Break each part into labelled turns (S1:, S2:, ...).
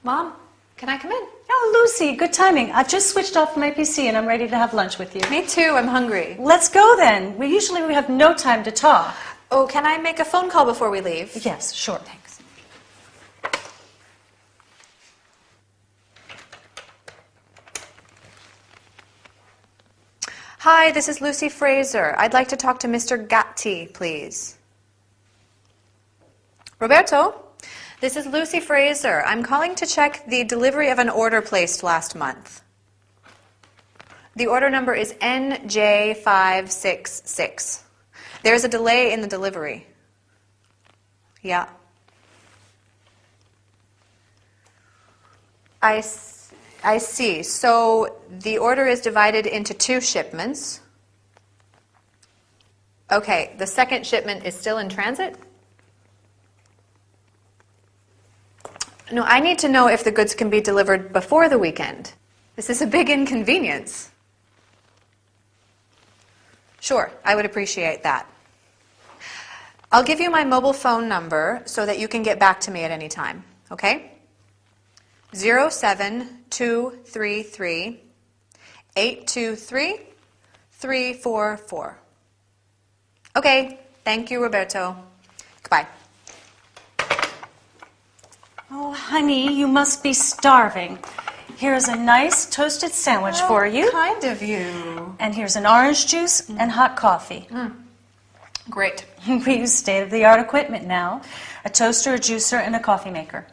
S1: Mom, can I come in?
S2: Oh, Lucy, good timing. I've just switched off my PC and I'm ready to have lunch with you.
S1: Me too, I'm hungry.
S2: Let's go then. We usually have no time to talk.
S1: Oh, can I make a phone call before we leave?
S2: Yes, sure.
S1: Thanks. Hi, this is Lucy Fraser. I'd like to talk to Mr. Gatti, please. Roberto, this is Lucy Fraser. I'm calling to check the delivery of an order placed last month. The order number is NJ566. There's a delay in the delivery. Yeah. I see. So the order is divided into 2 shipments. Okay, the second shipment is still in transit? No, I need to know if the goods can be delivered before the weekend. This is a big inconvenience. Sure, I would appreciate that. I'll give you my mobile phone number so that you can get back to me at any time, okay? 07233 823 344. Okay, thank you, Roberto. Goodbye.
S2: Oh, honey, you must be starving. Here's a nice toasted sandwich for you.
S1: Kind of you.
S2: And here's an orange juice and hot coffee.
S1: Great.
S2: We use state-of-the-art equipment now. A toaster, a juicer, and a coffee maker.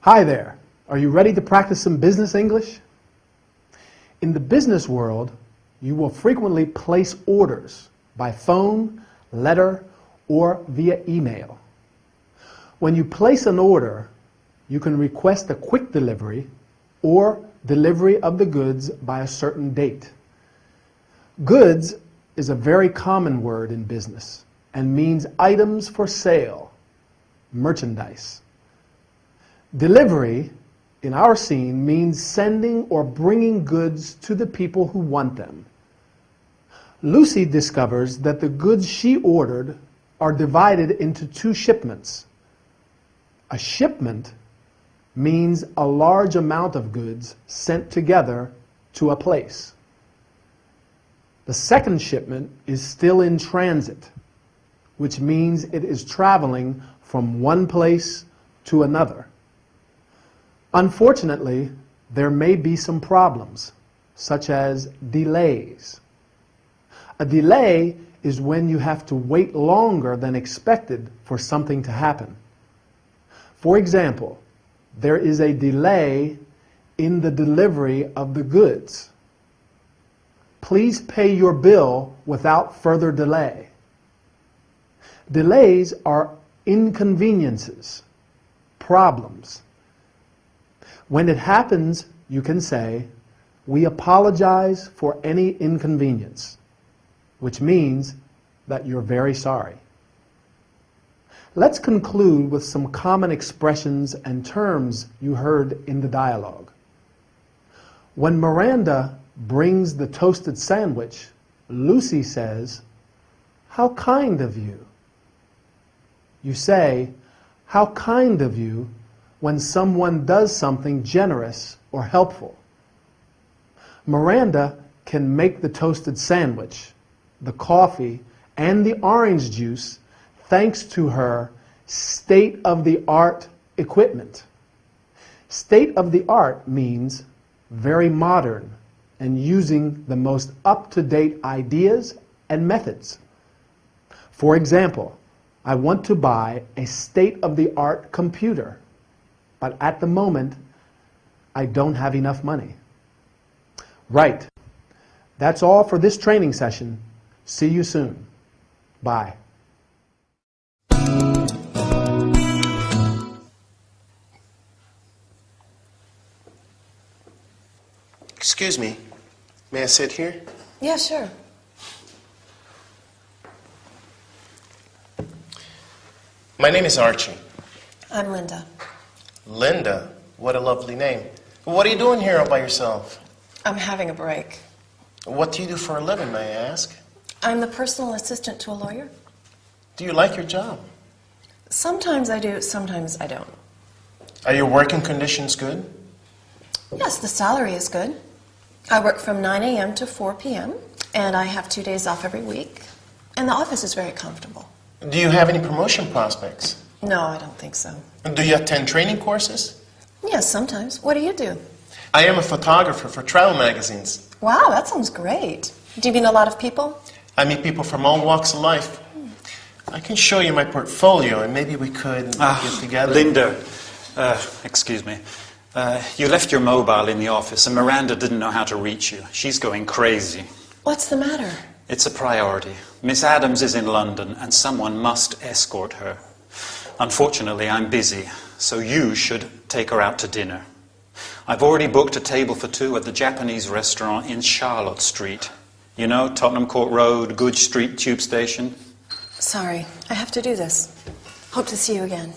S3: Hi there. Are you ready to practice some business English? In the business world, you will frequently place orders by phone, letter, or via email. When you place an order, you can request a quick delivery or delivery of the goods by a certain date. Goods is a very common word in business and means items for sale, merchandise. Delivery, in our scene, means sending or bringing goods to the people who want them. Lucy discovers that the goods she ordered are divided into 2 shipments. A shipment means a large amount of goods sent together to a place. The second shipment is still in transit, which means it is traveling from one place to another. Unfortunately, there may be some problems, such as delays. A delay is when you have to wait longer than expected for something to happen. For example, there is a delay in the delivery of the goods. Please pay your bill without further delay. Delays are inconveniences, problems. When it happens, you can say, "We apologize for any inconvenience," which means that you're very sorry. Let's conclude with some common expressions and terms you heard in the dialogue. When Miranda brings the toasted sandwich, Lucy says, "How kind of you." You say, "How kind of you," when someone does something generous or helpful. Miranda can make the toasted sandwich, the coffee, and the orange juice thanks to her state-of-the-art equipment. State-of-the-art means very modern and using the most up-to-date ideas and methods. For example, I want to buy a state-of-the-art computer, but at the moment, I don't have enough money. Right. That's all for this training session. See you soon. Bye.
S4: Excuse me, may I sit here?
S5: Yeah, sure.
S4: My name is Archie.
S5: I'm Linda.
S4: Linda? What a lovely name. What are you doing here all by yourself?
S5: I'm having a break.
S4: What do you do for a living, may I ask?
S5: I'm the personal assistant to a lawyer.
S4: Do you like your job?
S5: Sometimes I do, sometimes I don't.
S4: Are your working conditions good?
S5: Yes, the salary is good. I work from 9 a.m. to 4 p.m., and I have 2 days off every week. And the office is very comfortable.
S4: Do you have any promotion prospects?
S5: No, I don't think so.
S4: Do you attend training courses?
S5: Yes, sometimes. What do you do?
S4: I am a photographer for travel magazines.
S5: Wow, that sounds great. Do you meet a lot of people?
S4: I meet people from all walks of life. I can show you my portfolio, and maybe we could get together.
S6: Linda, excuse me. You left your mobile in the office, and Miranda didn't know how to reach you. She's going crazy.
S5: What's the matter?
S6: It's a priority. Miss Adams is in London, and someone must escort her. Unfortunately, I'm busy, so you should take her out to dinner. I've already booked a table for 2 at the Japanese restaurant in Charlotte Street. You know, Tottenham Court Road, Goodge Street Tube Station.
S5: Sorry, I have to do this. Hope to see you again.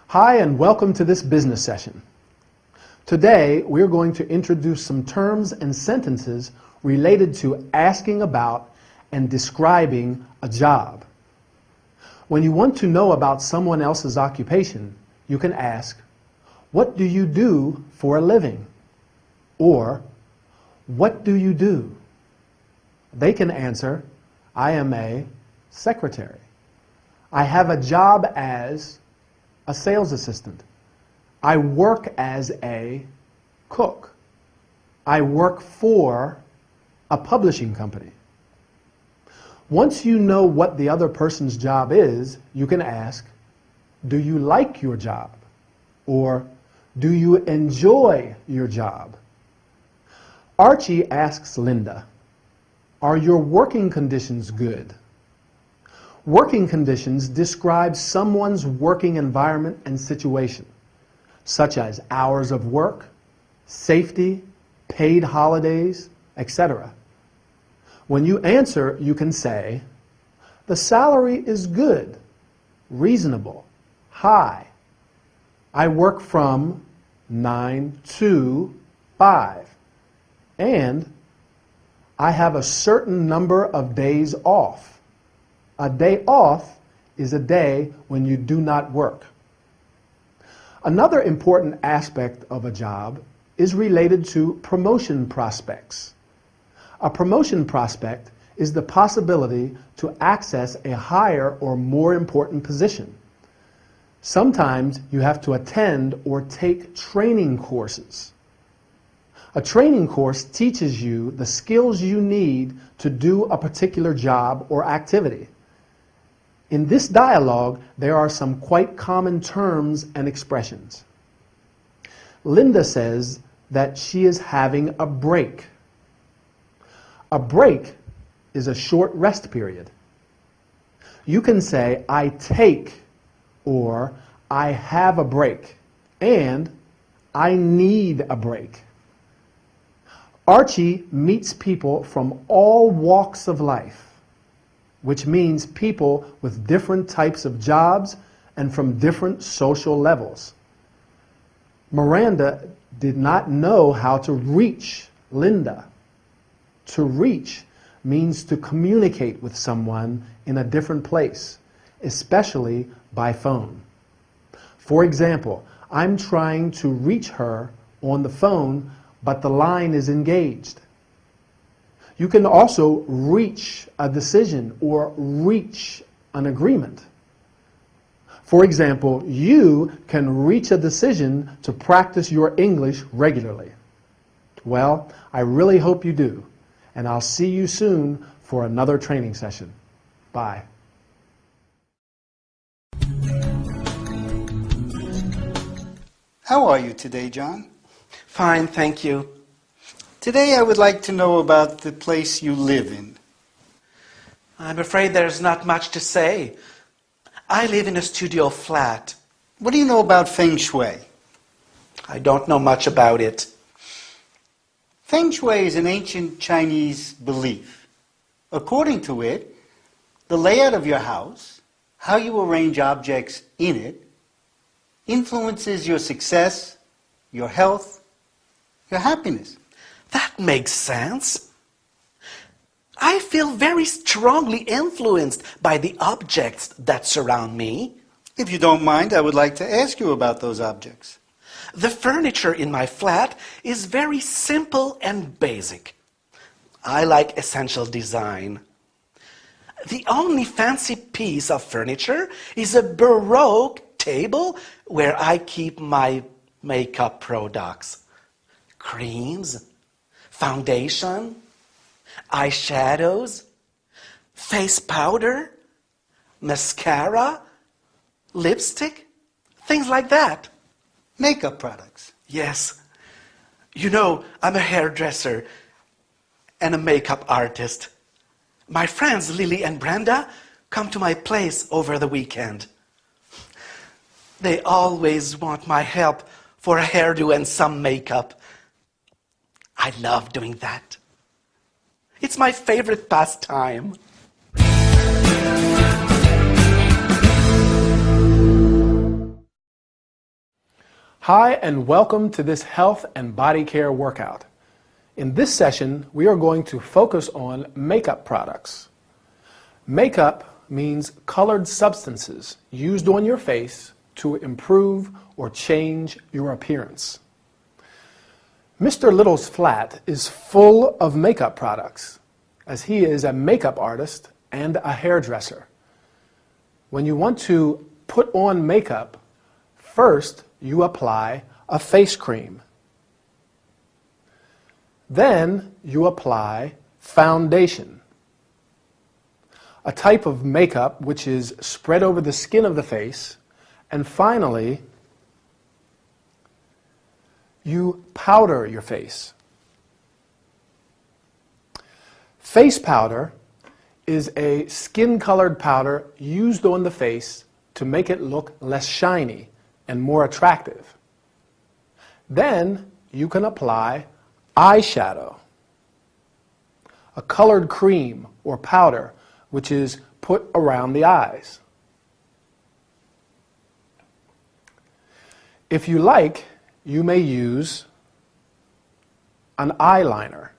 S3: Hi, and welcome to this business session. Today, we're going to introduce some terms and sentences related to asking about and describing a job. When you want to know about someone else's occupation, you can ask, "What do you do for a living?" Or, "What do you do?" They can answer, "I am a secretary. I have a job as a sales assistant. I work as a cook. I work for a publishing company." Once you know what the other person's job is, you can ask, "Do you like your job?" Or, "Do you enjoy your job?" Archie asks Linda, "Are your working conditions good?" Working conditions describe someone's working environment and situation, such as hours of work, safety, paid holidays, etc. When you answer, you can say, "The salary is good, reasonable, high. I work from 9 to 5, and I have a certain number of days off. A day off is a day when you do not work." Another important aspect of a job is related to promotion prospects. A promotion prospect is the possibility to access a higher or more important position. Sometimes you have to attend or take training courses. A training course teaches you the skills you need to do a particular job or activity. In this dialogue, there are some quite common terms and expressions. Linda says that she is having a break. A break is a short rest period. You can say, "I take," or "I have a break," and "I need a break." Archie meets people from all walks of life, which means people with different types of jobs and from different social levels. Miranda did not know how to reach Linda. To reach means to communicate with someone in a different place, especially by phone. For example, I'm trying to reach her on the phone, but the line is engaged. You can also reach a decision or reach an agreement. For example, you can reach a decision to practice your English regularly. Well, I really hope you do, and I'll see you soon for another training session. Bye.
S7: How are you today, John?
S8: Fine, thank you.
S7: Today I would like to know about the place you live in.
S8: I'm afraid there's not much to say. I live in a studio flat.
S7: What do you know about Feng Shui?
S8: I don't know much about it.
S7: Feng Shui is an ancient Chinese belief. According to it, the layout of your house, how you arrange objects in it, influences your success, your health, your happiness.
S8: That makes sense. I feel very strongly influenced by the objects that surround me.
S7: If you don't mind, I would like to ask you about those objects.
S8: The furniture in my flat is very simple and basic. I like essential design. The only fancy piece of furniture is a Baroque table where I keep my makeup products. Creams, foundation, eyeshadows, face powder, mascara, lipstick, things like that.
S7: Makeup products.
S8: Yes. You know, I'm a hairdresser and a makeup artist. My friends Lily and Brenda come to my place over the weekend. They always want my help for a hairdo and some makeup. I love doing that. It's my favorite pastime.
S3: Hi, and welcome to this health and body care workout. In this session, we are going to focus on makeup products. Makeup means colored substances used on your face to improve or change your appearance. Mr. Little's flat is full of makeup products, as he is a makeup artist and a hairdresser. When you want to put on makeup, first you apply a face cream. Then you apply foundation, a type of makeup which is spread over the skin of the face. And finally, you powder your face. Face powder is a skin-colored powder used on the face to make it look less shiny and more attractive. Then you can apply eyeshadow, a colored cream or powder which is put around the eyes. If you like, you may use an eyeliner.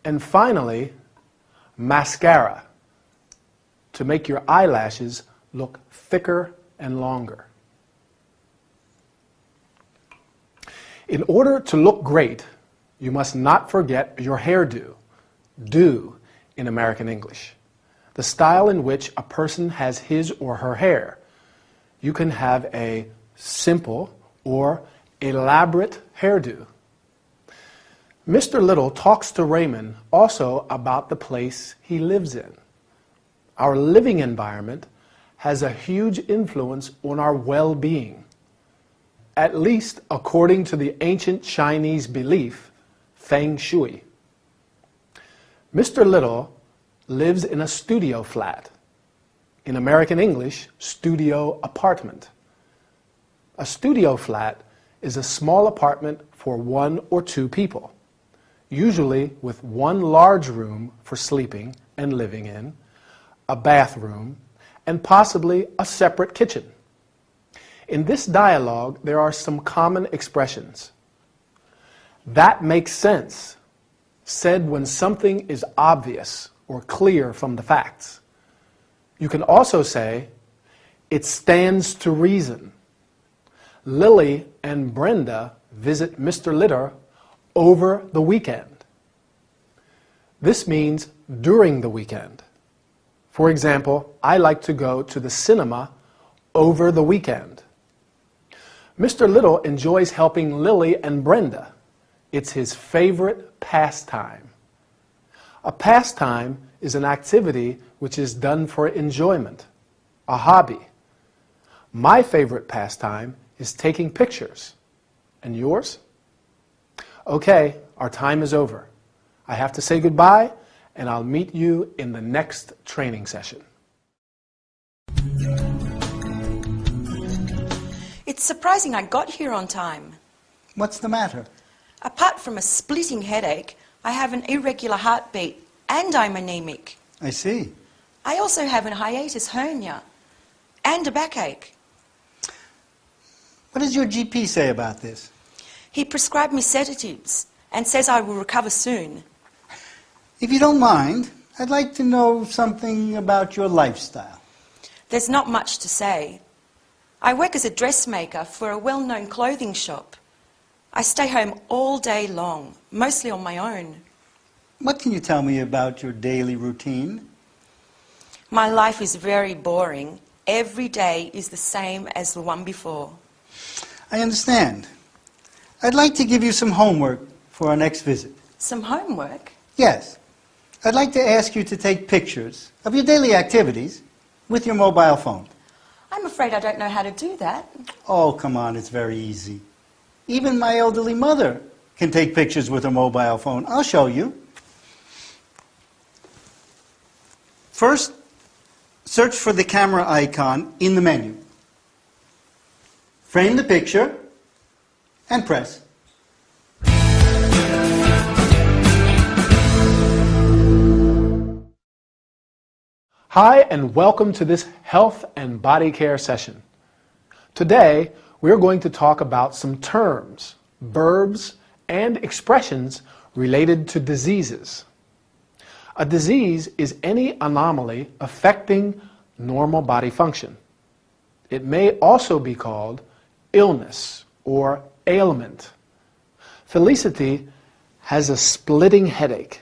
S3: And finally, mascara to make your eyelashes look thicker and longer. In order to look great, you must not forget your hairdo, do in American English, the style in which a person has his or her hair. You can have a simple or elaborate hairdo. Mr. Little talks to Raymond also about the place he lives in. Our living environment has a huge influence on our well-being, at least according to the ancient Chinese belief, Feng Shui. Mr. Little lives in a studio flat. In American English, studio apartment. A studio flat is a small apartment for 1 or 2 people, usually with one large room for sleeping and living in, a bathroom, and possibly a separate kitchen. In this dialogue, there are some common expressions. That makes sense, said when something is obvious or clear from the facts. You can also say, it stands to reason. Lily and Brenda visit Mr. Litter over the weekend. This means during the weekend. For example, I like to go to the cinema over the weekend. Mr. Little enjoys helping Lily and Brenda. It's his favorite pastime. A pastime is an activity which is done for enjoyment, a hobby. My favorite pastime is taking pictures. And yours? Okay, our time is over. I have to say goodbye, and I'll meet you in the next training session.
S9: It's surprising I got here on time.
S7: What's the matter?
S9: Apart from a splitting headache, I have an irregular heartbeat and I'm anemic.
S7: I see.
S9: I also have a hiatus hernia. and a backache.
S7: What does your GP say about this?
S9: He prescribed me sedatives and says I will recover soon.
S7: If you don't mind, I'd like to know something about your lifestyle.
S9: There's not much to say. I work as a dressmaker for a well-known clothing shop. I stay home all day long, mostly on my own.
S7: What can you tell me about your daily routine?
S9: My life is very boring. Every day is the same as the one before.
S7: I understand. I'd like to give you some homework for our next visit.
S9: Some homework?
S7: Yes. I'd like to ask you to take pictures of your daily activities with your mobile phone.
S9: I'm afraid I don't know how to do that.
S7: Oh, come on, it's very easy. Even my elderly mother can take pictures with her mobile phone. I'll show you. First, search for the camera icon in the menu. Frame the picture and press.
S3: Hi, and welcome to this health and body care session. Today, we're going to talk about some terms, verbs, and expressions related to diseases. A disease is any anomaly affecting normal body function. It may also be called illness or ailment. Felicity has a splitting headache,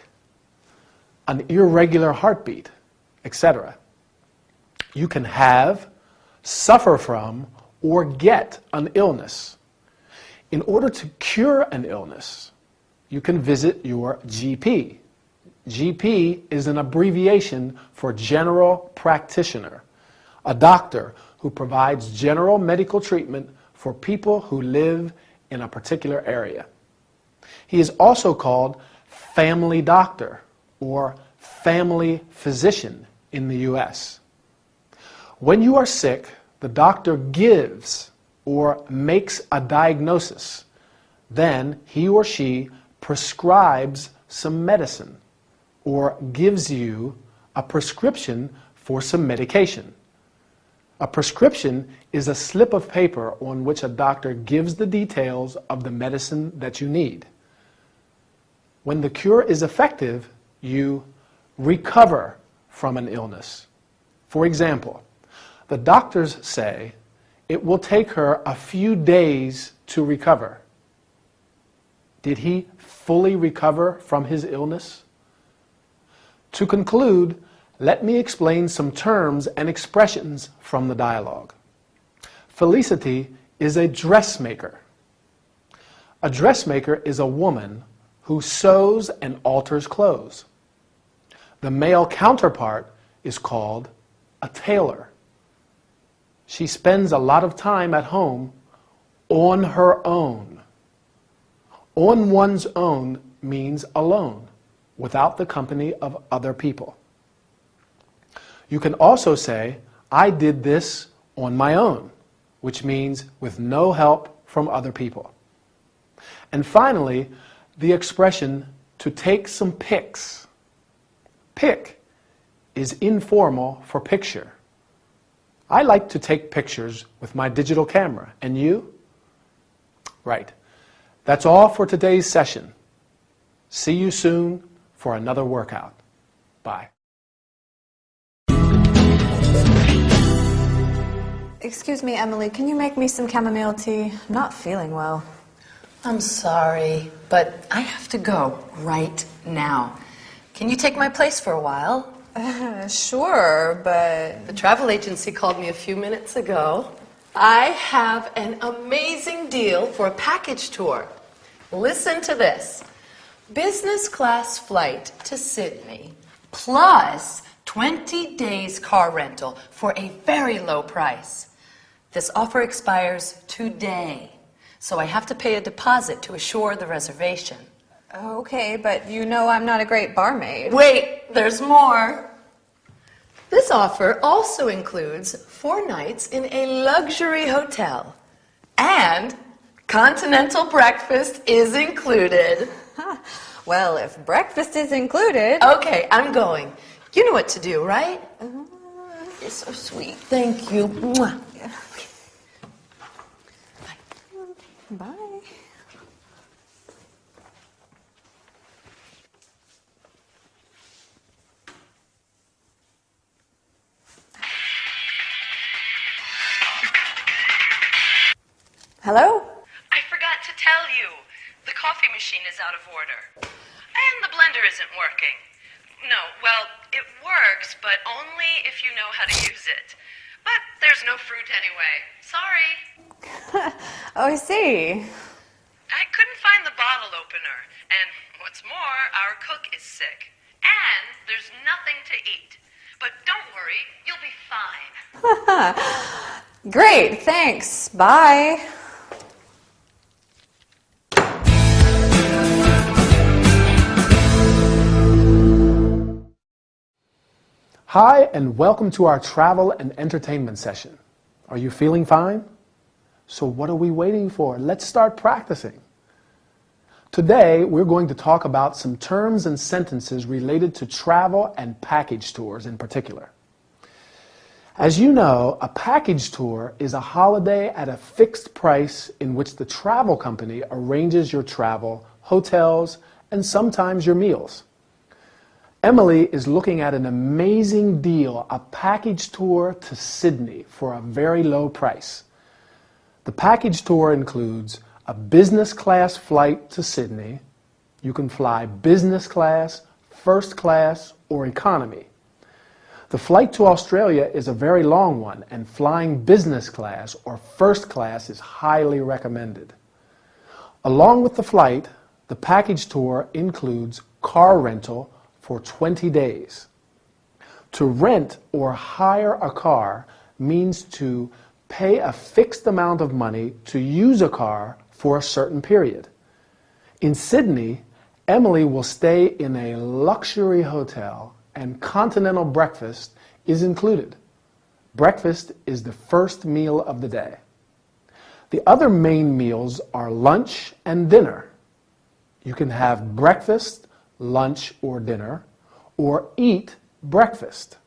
S3: an irregular heartbeat, etc. You can have, suffer from, or get an illness. In order to cure an illness, you can visit your GP. GP is an abbreviation for general practitioner, a doctor who provides general medical treatment for people who live in a particular area. He is also called family doctor or family physician in the U.S. When you are sick, the doctor gives or makes a diagnosis. Then he or she prescribes some medicine or gives you a prescription for some medication. A prescription is a slip of paper on which a doctor gives the details of the medicine that you need. When the cure is effective, you recover from an illness. For example, the doctors say it will take her a few days to recover. Did he fully recover from his illness? To conclude, let me explain some terms and expressions from the dialogue. Felicity is a dressmaker. A dressmaker is a woman who sews and alters clothes. The male counterpart is called a tailor. She spends a lot of time at home on her own. On one's own means alone, without the company of other people. You can also say, I did this on my own, which means with no help from other people. And finally, the expression to take some pics. Pic is informal for picture. I like to take pictures with my digital camera. And you? Right. That's all for today's session. See you soon for another workout. Bye.
S1: Excuse me, Emily, can you make me some chamomile tea? I'm not feeling well.
S10: I'm sorry, but I have to go right now. Can you take my place for a while?
S1: Sure, but...
S10: The travel agency called me a few minutes ago. I have an amazing deal for a package tour. Listen to this. Business class flight to Sydney, plus 20 days car rental for a very low price. This offer expires today, so I have to pay a deposit to assure the reservation.
S1: Okay, but you know I'm not a great barmaid.
S10: Wait, there's more. This offer also includes 4 nights in a luxury hotel, and continental breakfast is included.
S1: Well, if breakfast is included...
S10: Okay, I'm going. You know what to do, right? You're so sweet. Thank you. Mwah.
S1: Bye. Hello?
S11: I forgot to tell you. The coffee machine is out of order. And the blender isn't working. No, well, it works, but only if you know how to use it. But there's no fruit anyway. Sorry.
S1: Oh, I see.
S11: I couldn't find the bottle opener. And what's more, our cook is sick. And there's nothing to eat. But don't worry, you'll be fine.
S1: Great, thanks. Bye.
S3: Hi, and welcome to our travel and entertainment session. Are you feeling fine? So what are we waiting for? Let's start practicing. Today, we're going to talk about some terms and sentences related to travel and package tours in particular. As you know, a package tour is a holiday at a fixed price in which the travel company arranges your travel, hotels, and sometimes your meals. Emily is looking at an amazing deal, a package tour to Sydney for a very low price. The package tour includes a business class flight to Sydney. You can fly business class, first class, or economy. The flight to Australia is a very long one, and flying business class or first class is highly recommended. Along with the flight, the package tour includes car rental for 20 days. To rent or hire a car means to pay a fixed amount of money to use a car for a certain period. In Sydney, Emily will stay in a luxury hotel and continental breakfast is included. Breakfast is the first meal of the day. The other main meals are lunch and dinner. You can have breakfast, lunch, or dinner, or eat breakfast.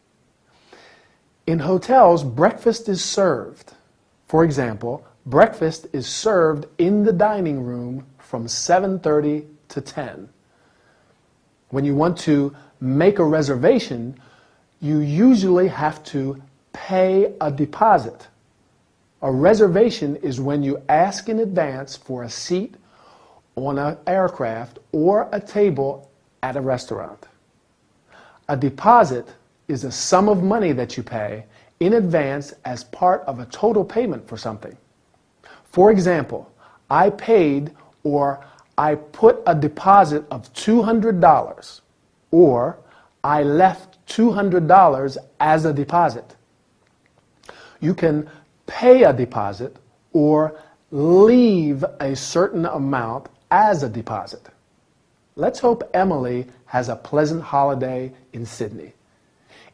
S3: In hotels, breakfast is served. For example, breakfast is served in the dining room from 7:30 to 10. When you want to make a reservation, you usually have to pay a deposit. A reservation is when you ask in advance for a seat on an aircraft or a table at a restaurant. A deposit is a sum of money that you pay in advance as part of a total payment for something. For example, I paid or I put a deposit of $200, or I left $200 as a deposit. You can pay a deposit or leave a certain amount as a deposit. Let's hope Emily has a pleasant holiday in Sydney.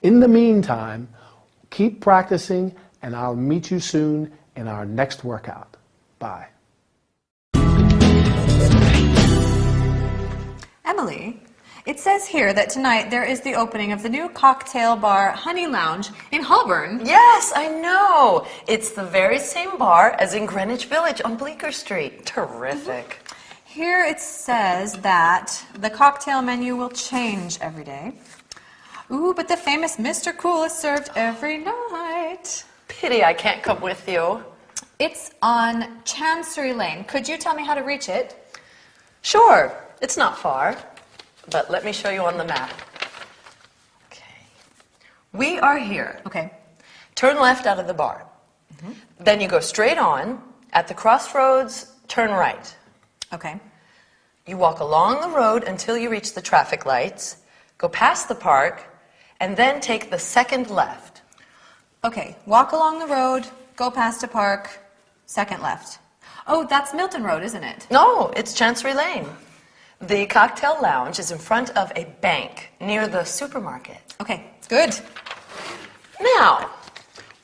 S3: In the meantime, keep practicing, and I'll meet you soon in our next workout. Bye.
S1: Emily, it says here that tonight there is the opening of the new cocktail bar Honey Lounge in Holborn.
S10: Yes, I know. It's the very same bar as in Greenwich Village on Bleecker Street. Terrific.
S1: Here it says that the cocktail menu will change every day. Ooh, but the famous Mr. Cool is served every night.
S10: Pity I can't come with you.
S1: It's on Chancery Lane. Could you tell me how to reach it?
S10: Sure, it's not far, but let me show you on the map. Okay. We are here.
S1: Okay.
S10: Turn left out of the bar. Then you go straight on. At the crossroads, turn right.
S1: Okay.
S10: You walk along the road until you reach the traffic lights, go past the park, and then take the second left.
S1: Okay, walk along the road, go past a park, second left. Oh, that's Milton Road, isn't it?
S10: No, it's Chancery Lane. The cocktail lounge is in front of a bank near the supermarket.
S1: Okay, good.
S10: Now,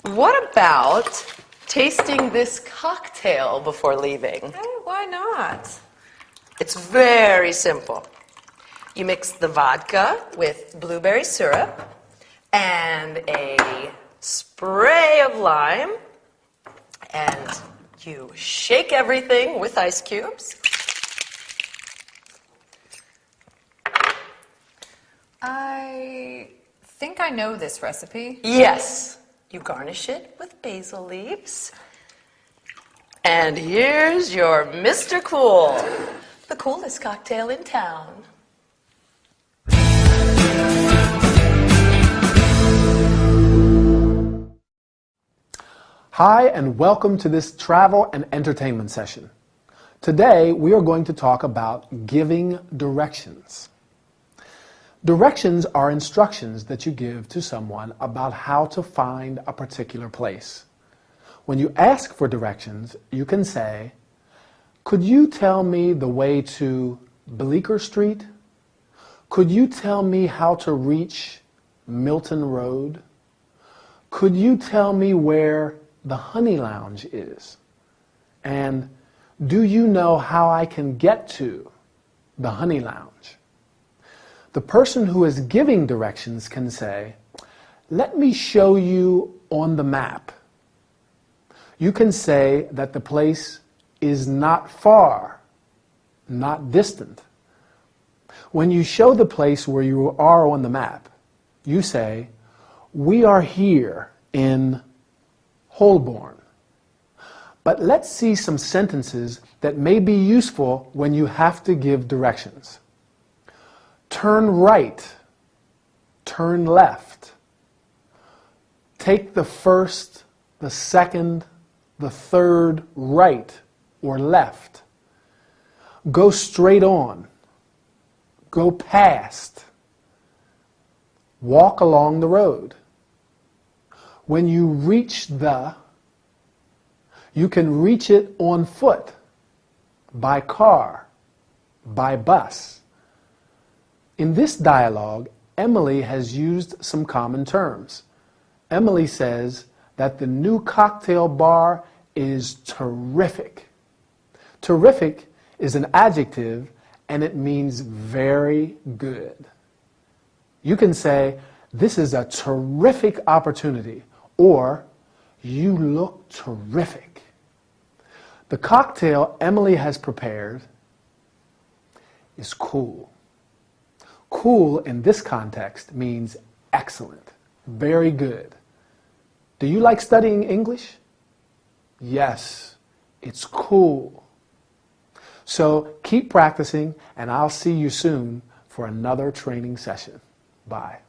S10: what about tasting this cocktail before leaving?
S1: Hey, why not?
S10: It's very simple. You mix the vodka with blueberry syrup and a spray of lime, and you shake everything with ice cubes.
S1: I think I know this recipe.
S10: Yes, you garnish it with basil leaves. And here's your Mr. Cool, the coolest cocktail in town.
S3: Hi, and welcome to this travel and entertainment session. Today, we are going to talk about giving directions. Directions are instructions that you give to someone about how to find a particular place. When you ask for directions, you can say, "Could you tell me the way to Bleecker Street? Could you tell me how to reach Milton Road? Could you tell me where the Honey Lounge is? And do you know how I can get to the Honey Lounge?" The person who is giving directions can say, "Let me show you on the map." You can say that the place is not far, not distant. When you show the place where you are on the map, you say, "We are here in Holborn." But let's see some sentences that may be useful when you have to give directions. Turn right, turn left. Take the first, the second, the third right or left. Go straight on. Go past. Walk along the road. When you reach you can reach it on foot, by car, by bus. In this dialogue, Emily has used some common terms. Emily says that the new cocktail bar is terrific. Terrific is an adjective and it means very good. You can say, "This is a terrific opportunity," or "You look terrific." The cocktail Emily has prepared is cool. Cool in this context means excellent, very good. Do you like studying English? Yes, it's cool. So keep practicing, and I'll see you soon for another training session. Bye.